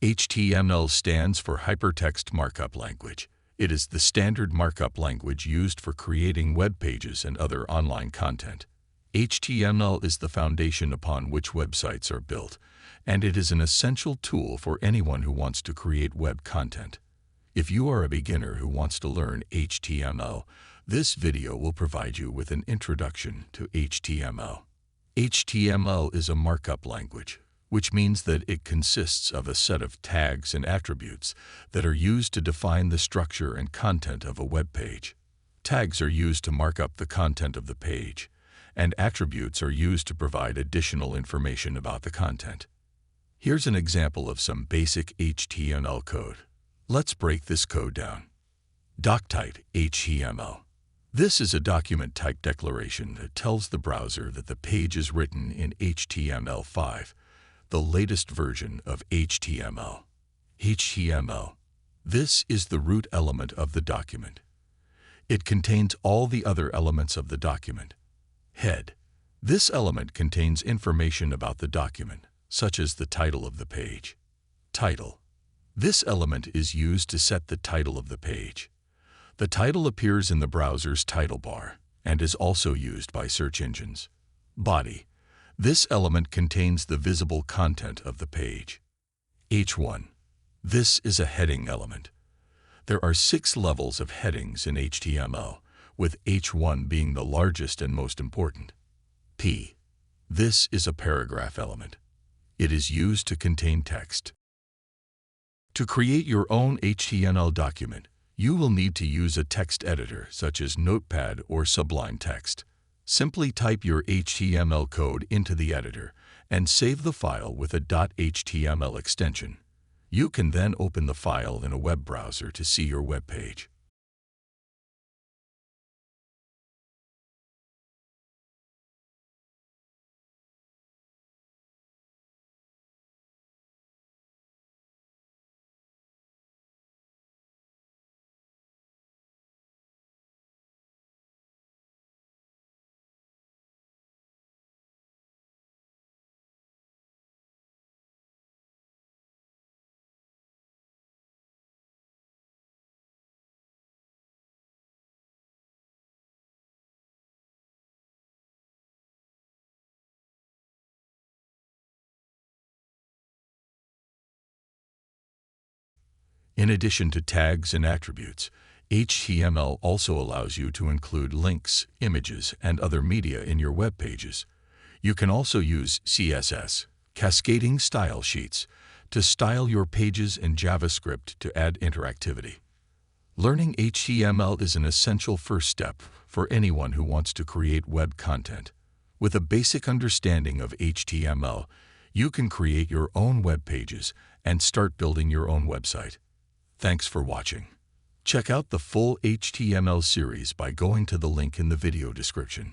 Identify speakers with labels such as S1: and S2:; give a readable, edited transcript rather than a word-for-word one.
S1: HTML stands for Hypertext Markup Language. It is the standard markup language used for creating web pages and other online content. HTML is the foundation upon which websites are built, and it is an essential tool for anyone who wants to create web content. If you are a beginner who wants to learn HTML, this video will provide you with an introduction to HTML. HTML is a markup language, which means that it consists of a set of tags and attributes that are used to define the structure and content of a web page. Tags are used to mark up the content of the page, and attributes are used to provide additional information about the content. Here's an example of some basic HTML code. Let's break this code down. Doctype HTML. This is a document type declaration that tells the browser that the page is written in HTML5, the latest version of HTML. HTML. This is the root element of the document. It contains all the other elements of the document. Head. This element contains information about the document, such as the title of the page. Title. This element is used to set the title of the page. The title appears in the browser's title bar and is also used by search engines. Body. This element contains the visible content of the page. H1. This is a heading element. There are 6 levels of headings in HTML, with H1 being the largest and most important. P. This is a paragraph element. It is used to contain text. To create your own HTML document, you will need to use a text editor such as Notepad or Sublime Text. Simply type your HTML code into the editor and save the file with a .html extension. You can then open the file in a web browser to see your web page. In addition to tags and attributes, HTML also allows you to include links, images, and other media in your web pages. You can also use CSS, cascading style sheets, to style your pages and JavaScript to add interactivity. Learning HTML is an essential first step for anyone who wants to create web content. With a basic understanding of HTML, you can create your own web pages and start building your own website. Thanks for watching. Check out the full HTML series by going to the link in the video description.